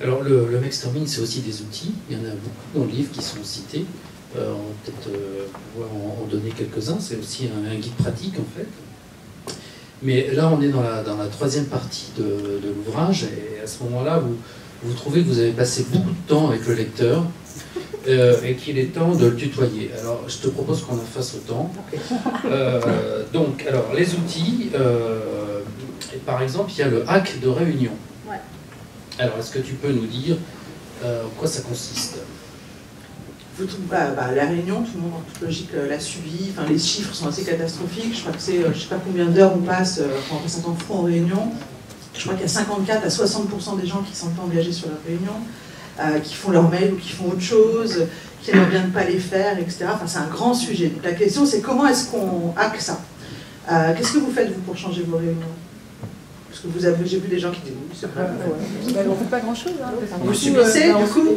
Alors le Maxterming, c'est aussi des outils. Il y en a beaucoup dans le livre qui sont cités. On va peut-être pouvoir en donner quelques-uns. C'est aussi un guide pratique en fait. Mais là, on est dans la troisième partie de l'ouvrage, et à ce moment-là, vous trouvez que vous avez passé beaucoup de temps avec le lecteur et qu'il est temps de le tutoyer. Alors, je te propose qu'on en fasse autant. Donc, alors, les outils, et par exemple, il y a le hack de réunion. Ouais. Alors, est-ce que tu peux nous dire en quoi ça consiste? La réunion, tout le monde en toute logique l'a subi. Enfin, les chiffres sont assez catastrophiques. Je crois que c'est, je ne sais pas combien d'heures on passe quand on passe un temps fou en réunion. Je crois qu'il y a 54 à 60% des gens qui sont pas engagés sur leur réunion, qui font leur mail ou qui font autre chose, qui aimeraient bien ne pas les faire, etc. Enfin, c'est un grand sujet. Donc la question, c'est comment est-ce qu'on hack ça? Qu'est-ce que vous faites, vous, pour changer vos réunions? Parce que vous avez, j'ai vu des gens qui disent oui, c'est pas on ne fait pas grand-chose. Hein. Vous subissez, du coup?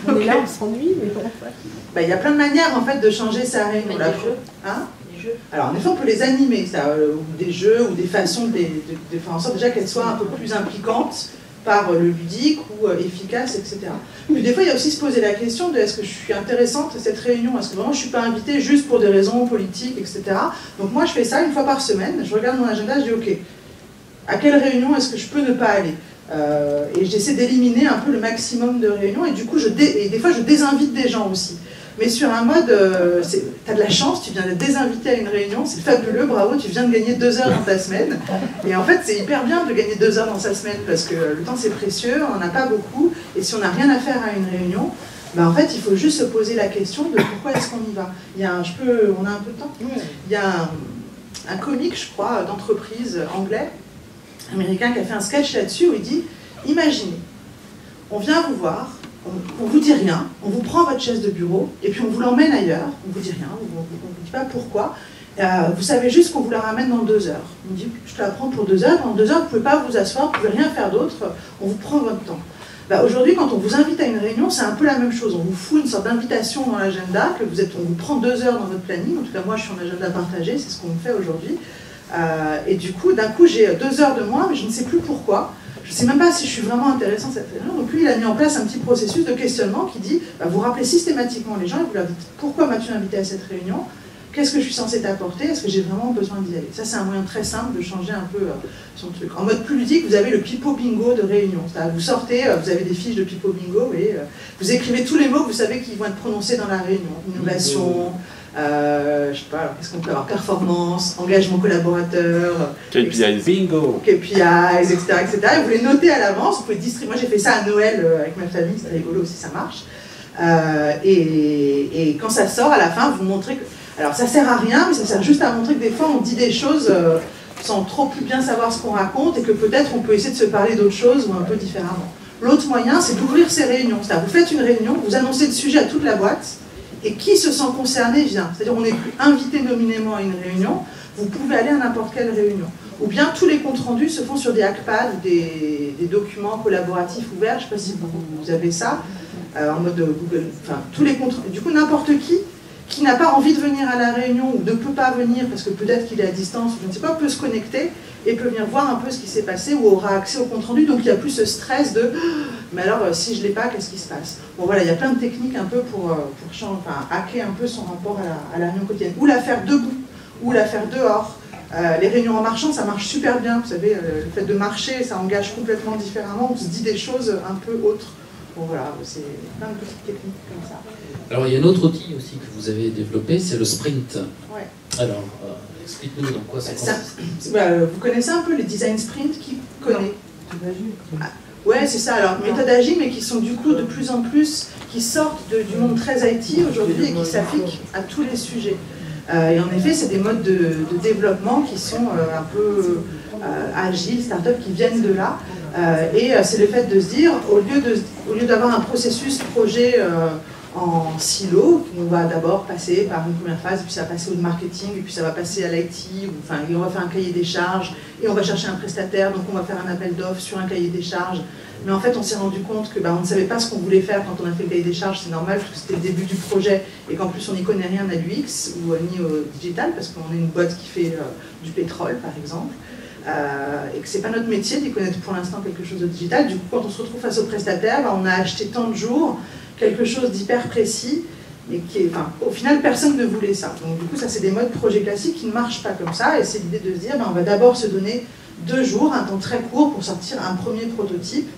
On est là, on s'ennuie, mais bon. Il y a plein de manières en fait de changer sa réunion. Des jeux. Hein? Des jeux. Alors en effet, on peut les animer, ça, ou des jeux, ou des façons de faire en sorte déjà qu'elles soient un peu plus impliquantes par le ludique ou efficaces, etc. Puis des fois, il y a aussi se poser la question de est-ce que je suis intéressante à cette réunion? Est-ce que vraiment je ne suis pas invitée juste pour des raisons politiques, etc. Donc moi, je fais ça une fois par semaine. Je regarde mon agenda, je dis ok. À quelle réunion est-ce que je peux ne pas aller? Et j'essaie d'éliminer un peu le maximum de réunions, et du coup, et des fois, je désinvite des gens aussi. Mais sur un mode, tu as de la chance, tu viens de désinviter à une réunion, c'est fabuleux, bravo, tu viens de gagner 2 heures dans ta semaine. Et en fait, c'est hyper bien de gagner 2 heures dans sa semaine, parce que le temps, c'est précieux, on n'en a pas beaucoup, et si on n'a rien à faire à une réunion, en fait, il faut juste se poser la question de pourquoi est-ce qu'on y va. Il y a on a un peu de temps? Il y a un comique, je crois, d'entreprise anglais, américain, qui a fait un sketch là-dessus où il dit « Imaginez, on vient vous voir, on vous dit rien, on vous prend votre chaise de bureau et puis on vous l'emmène ailleurs, on vous dit rien, on vous dit pas pourquoi, vous savez juste qu'on vous la ramène dans 2 heures. On dit « Je te la prends pour 2 heures, dans 2 heures vous ne pouvez pas vous asseoir, vous ne pouvez rien faire d'autre, on vous prend votre temps. » Aujourd'hui, quand on vous invite à une réunion, c'est un peu la même chose. On vous fout une sorte d'invitation dans l'agenda, on vous prend 2 heures dans votre planning. En tout cas, moi, je suis en agenda partagé, c'est ce qu'on fait aujourd'hui. Et du coup, d'un coup, j'ai 2 heures de moins, mais je ne sais plus pourquoi. Je ne sais même pas si je suis vraiment intéressante à cette réunion. Donc lui, il a mis en place un petit processus de questionnement qui dit, vous rappelez systématiquement les gens et vous leur dites, pourquoi m'as-tu invité à cette réunion? Qu'est-ce que je suis censée t'apporter? Est-ce que j'ai vraiment besoin d'y aller? Ça, c'est un moyen très simple de changer un peu son truc. En mode plus ludique, vous avez le pipo bingo de réunion. Vous sortez, vous avez des fiches de pipo bingo et vous écrivez tous les mots que vous savez qui vont être prononcés dans la réunion. Innovation, je sais pas, qu'est-ce qu'on peut avoir? Performance, engagement collaborateur, KPIs, bingo, KPIs, etc., etc. Et vous les notez à l'avance, vous pouvez distribuer. Moi j'ai fait ça à Noël avec ma famille, c'était rigolo aussi, ça marche. Et quand ça sort, à la fin, vous montrez que... Alors ça sert à rien, mais ça sert juste à montrer que des fois on dit des choses sans trop plus bien savoir ce qu'on raconte et que peut-être on peut essayer de se parler d'autres choses ou un peu différemment. L'autre moyen, c'est d'ouvrir ces réunions. C'est-à-dire vous faites une réunion, vous annoncez le sujet à toute la boîte, et qui se sent concerné vient. C'est-à-dire on n'est plus invité nominément à une réunion, vous pouvez aller à n'importe quelle réunion. Ou bien tous les comptes rendus se font sur des hackpads, des documents collaboratifs ouverts, je ne sais pas si vous avez ça, en mode Google, enfin tous les comptes rendus. Du coup n'importe qui n'a pas envie de venir à la réunion ou ne peut pas venir parce que peut-être qu'il est à distance, je ne sais pas, peut se connecter et peut venir voir un peu ce qui s'est passé ou aura accès au compte rendu, donc il n'y a plus ce stress de « mais alors si je ne l'ai pas, qu'est-ce qui se passe ?» Bon voilà, il y a plein de techniques un peu pour hacker un peu son rapport à la réunion quotidienne. Ou la faire debout, ou la faire dehors. Les réunions en marchant, ça marche super bien, vous savez, le fait de marcher, ça engage complètement différemment, on se dit des choses un peu autres. Bon voilà, c'est plein de petites techniques comme ça. Alors il y a un autre outil aussi que vous avez développé, c'est le sprint. Ouais. Alors, explique-nous dans quoi ça consiste. Vous connaissez un peu les design sprints? Qui connaît? Ouais, c'est ça. Alors, méthode agile, mais qui sont du coup de plus en plus, qui sortent du monde très IT aujourd'hui et qui s'appliquent à tous les sujets. Et en effet, c'est des modes de développement qui sont un peu agiles, start-up, qui viennent de là. Et c'est le fait de se dire, au lieu d'avoir un processus projet en silo, on va d'abord passer par une première phase, puis ça va passer au marketing, et puis ça va passer à l'IT, enfin, et on va faire un cahier des charges, et on va chercher un prestataire, donc on va faire un appel d'offres sur un cahier des charges. Mais en fait, on s'est rendu compte que on ne savait pas ce qu'on voulait faire quand on a fait le cahier des charges, c'est normal, parce que c'était le début du projet, et qu'en plus on n'y connaît rien à l'UX, ou ni au digital, parce qu'on est une boîte qui fait du pétrole, par exemple. et que c'est pas notre métier d'y connaître pour l'instant quelque chose de digital. Du coup, quand on se retrouve face au prestataire, on a acheté tant de jours, quelque chose d'hyper précis, mais au final, personne ne voulait ça. Donc du coup, ça c'est des modes projet classiques qui ne marchent pas comme ça, et c'est l'idée de se dire, on va d'abord se donner 2 jours, un temps très court pour sortir un premier prototype,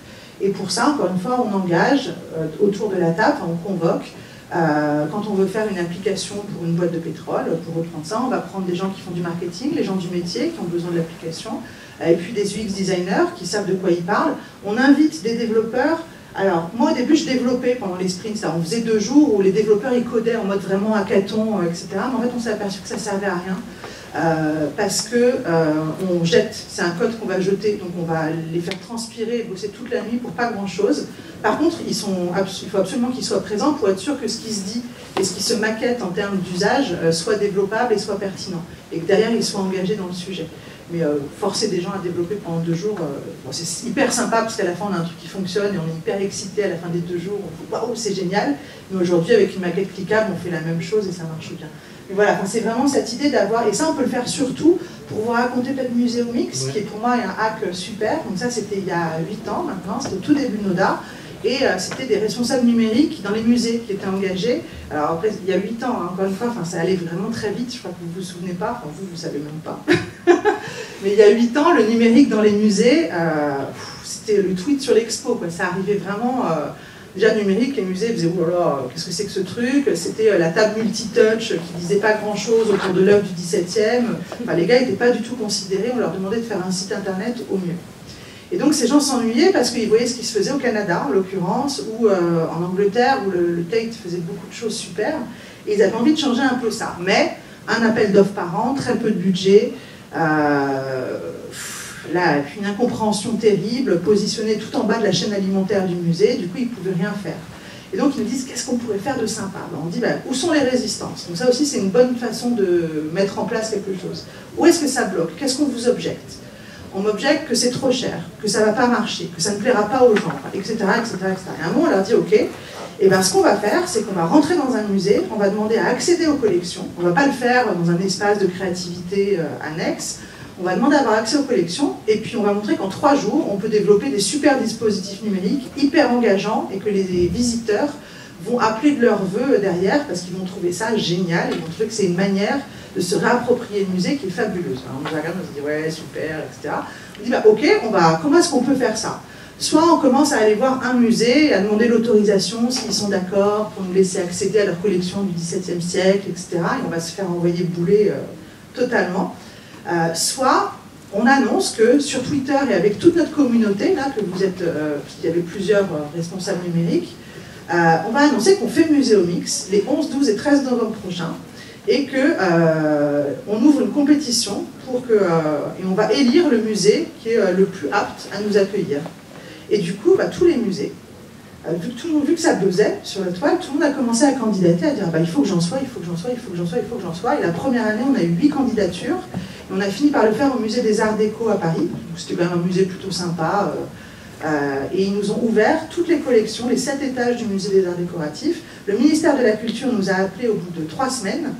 et pour ça, encore une fois, on engage autour de la table, on convoque. Quand on veut faire une application pour une boîte de pétrole, pour reprendre ça, on va prendre des gens qui font du marketing, les gens du métier qui ont besoin de l'application, et puis des UX designers qui savent de quoi ils parlent. On invite des développeurs. Alors, moi au début, je développais pendant les sprints, on faisait 2 jours où les développeurs ils codaient en mode vraiment hackathon, etc. Mais en fait, on s'est aperçu que ça ne servait à rien. Parce que on jette, c'est un code qu'on va jeter, donc on va les faire transpirer et bosser toute la nuit pour pas grand chose. Par contre, il faut absolument qu'ils soient présents pour être sûr que ce qui se dit et ce qui se maquette en termes d'usage soit développable et soit pertinent, et que derrière ils soient engagés dans le sujet. Mais forcer des gens à développer pendant 2 jours, c'est hyper sympa parce qu'à la fin on a un truc qui fonctionne et on est hyper excité à la fin des 2 jours, on dit waouh c'est génial, mais aujourd'hui avec une maquette cliquable on fait la même chose et ça marche bien. Et voilà, c'est vraiment cette idée d'avoir, et ça on peut le faire surtout pour vous raconter peut-être Muséomix, qui est pour moi un hack super. Donc ça c'était il y a 8 ans maintenant, c'était au tout début de Noda, et c'était des responsables numériques dans les musées qui étaient engagés. Alors après il y a 8 ans, hein, encore une fois, ça allait vraiment très vite, je crois que vous vous souvenez pas, enfin vous savez même pas. Mais il y a 8 ans, le numérique dans les musées, c'était le tweet sur l'expo, ça arrivait vraiment... Déjà numérique, les musées faisaient « oh là là, qu'est-ce que c'est que ce truc ?» C'était la table multitouch qui disait pas grand-chose autour de l'œuvre du 17e. Enfin, les gars n'étaient pas du tout considérés, on leur demandait de faire un site internet au mieux. Et donc ces gens s'ennuyaient parce qu'ils voyaient ce qui se faisait au Canada, en l'occurrence, ou en Angleterre, où le Tate faisait beaucoup de choses super, et ils avaient envie de changer un peu ça. Mais un appel d'offres par an, très peu de budget, une incompréhension terrible, positionnée tout en bas de la chaîne alimentaire du musée, du coup ils ne pouvaient rien faire. Et donc ils me disent qu'est-ce qu'on pourrait faire de sympa. On dit où sont les résistances? Donc ça aussi c'est une bonne façon de mettre en place quelque chose. Où est-ce que ça bloque? Qu'est-ce qu'on vous objecte? On m'objecte que c'est trop cher, que ça ne va pas marcher, que ça ne plaira pas aux gens, etc. etc., etc. Et à un moment on leur dit ok, et bien ce qu'on va faire c'est qu'on va rentrer dans un musée, on va demander à accéder aux collections, on ne va pas le faire dans un espace de créativité annexe. On va demander à avoir accès aux collections et puis on va montrer qu'en 3 jours, on peut développer des super dispositifs numériques hyper engageants et que les visiteurs vont appeler de leur vœu derrière parce qu'ils vont trouver ça génial, ils vont trouver que c'est une manière de se réapproprier le musée qui est fabuleuse. Alors on nous regarde, on se dit ouais, super, etc. On dit ok, comment est-ce qu'on peut faire ça? Soit on commence à aller voir un musée et à demander l'autorisation s'ils sont d'accord pour nous laisser accéder à leur collection du XVIIe siècle, etc. Et on va se faire envoyer bouler totalement. Soit on annonce que sur Twitter et avec toute notre communauté, là, que vous êtes, puisqu'il y avait plusieurs responsables numériques, on va annoncer qu'on fait Muséomix les 11, 12 et 13 novembre prochains et qu'on ouvre une compétition et on va élire le musée qui est le plus apte à nous accueillir. Et du coup, tous les musées, vu que ça buzzait sur la toile, tout le monde a commencé à candidater, à dire il faut que j'en sois, il faut que j'en sois, il faut que j'en sois, il faut que j'en sois. Et la première année, on a eu 8 candidatures. Et on a fini par le faire au musée des Arts Déco à Paris. C'était quand même un musée plutôt sympa. Et ils nous ont ouvert toutes les collections, les 7 étages du musée des Arts Décoratifs. Le ministère de la Culture nous a appelés au bout de 3 semaines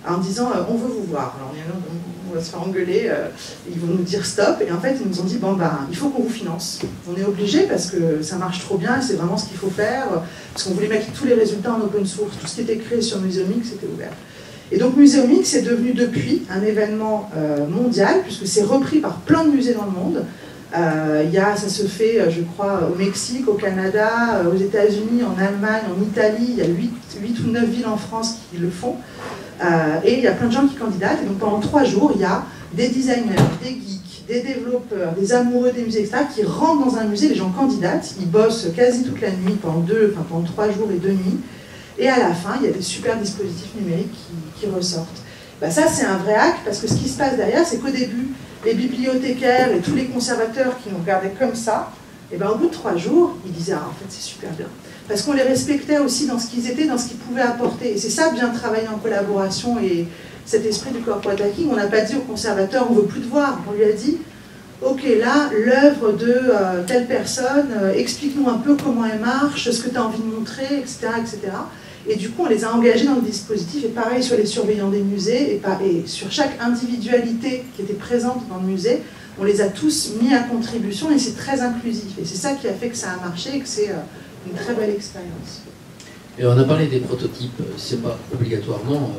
en disant on veut vous voir. Alors on va se faire engueuler, ils vont nous dire stop. Et en fait, ils nous ont dit il faut qu'on vous finance. On est obligé parce que ça marche trop bien et c'est vraiment ce qu'il faut faire. Parce qu'on voulait mettre tous les résultats en open source. Tout ce qui était créé sur Muséomix était ouvert. Et donc Muséomix est devenu depuis un événement mondial, puisque c'est repris par plein de musées dans le monde. Ça se fait, je crois, au Mexique, au Canada, aux États-Unis, en Allemagne, en Italie. Il y a 8 ou 9 villes en France qui le font. Et il y a plein de gens qui candidatent. Et donc pendant 3 jours, il y a des designers, des geeks, des développeurs, des amoureux des musées, etc., qui rentrent dans un musée. Les gens candidatent, ils bossent quasi toute la nuit, pendant 3 jours et 2 nuits. Et à la fin, il y a des super dispositifs numériques qui ressortent. Ça, c'est un vrai hack, parce que ce qui se passe derrière, c'est qu'au début, les bibliothécaires et tous les conservateurs qui nous regardaient comme ça, au bout de 3 jours, ils disaient en fait, c'est super bien. Parce qu'on les respectait aussi dans ce qu'ils étaient, dans ce qu'ils pouvaient apporter. Et c'est ça, bien travailler en collaboration et cet esprit du corporate hacking. On n'a pas dit au conservateur, on ne veut plus te voir. On lui a dit, ok, là, l'œuvre de telle personne, explique-nous un peu comment elle marche, ce que tu as envie de montrer, etc., etc. Et du coup, on les a engagés dans le dispositif, et pareil sur les surveillants des musées, et sur chaque individualité qui était présente dans le musée, on les a tous mis à contribution et c'est très inclusif. Et c'est ça qui a fait que ça a marché et que c'est une très belle expérience. Et on a parlé des prototypes, c'est pas obligatoirement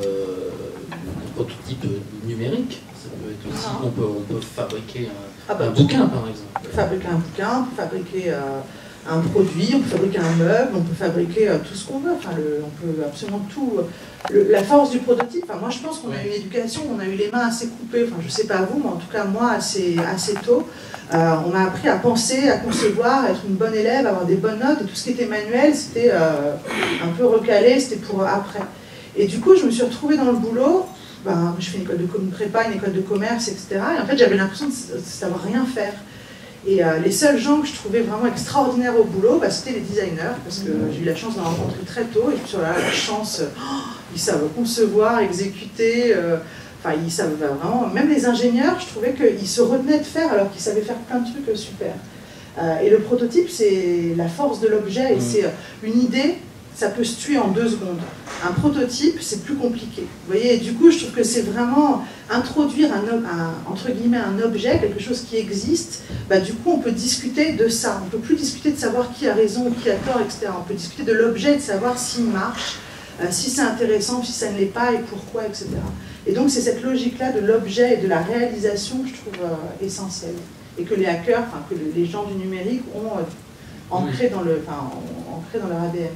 un prototype numérique, ça peut être aussi, on peut fabriquer un bouquin par exemple. On peut fabriquer un bouquin, on peut fabriquer un produit, on peut fabriquer un meuble, on peut fabriquer tout ce qu'on veut, enfin, on peut absolument tout. La force du prototype, enfin, moi je pense qu'on a eu une éducation, on a eu les mains assez coupées, enfin je sais pas vous, mais en tout cas moi assez tôt, on m'a appris à penser, à concevoir, à être une bonne élève, à avoir des bonnes notes, et tout ce qui était manuel, c'était un peu recalé, c'était pour après. Et du coup je me suis retrouvée dans le boulot, je fais une école de prépa, une école de commerce, etc. Et en fait j'avais l'impression de savoir rien faire. Et les seuls gens que je trouvais vraiment extraordinaires au boulot, c'était les designers, parce que j'ai eu la chance d'en rencontrer très tôt, et puis sur la chance, ils savent concevoir, exécuter, enfin ils savent vraiment, même les ingénieurs, je trouvais qu'ils se retenaient de faire alors qu'ils savaient faire plein de trucs super. Et le prototype, c'est la force de l'objet, et c'est une idée, ça peut se tuer en 2 secondes. Un prototype, c'est plus compliqué. Vous voyez, et du coup, je trouve que c'est vraiment introduire entre guillemets un objet, quelque chose qui existe. Du coup, on peut discuter de ça. On ne peut plus discuter de savoir qui a raison ou qui a tort, etc. On peut discuter de l'objet, de savoir s'il marche, si c'est intéressant, si ça ne l'est pas et pourquoi, etc. Et donc, c'est cette logique-là de l'objet et de la réalisation que je trouve essentielle. Et que les hackers, que les gens du numérique ont ancré dans leur ADN.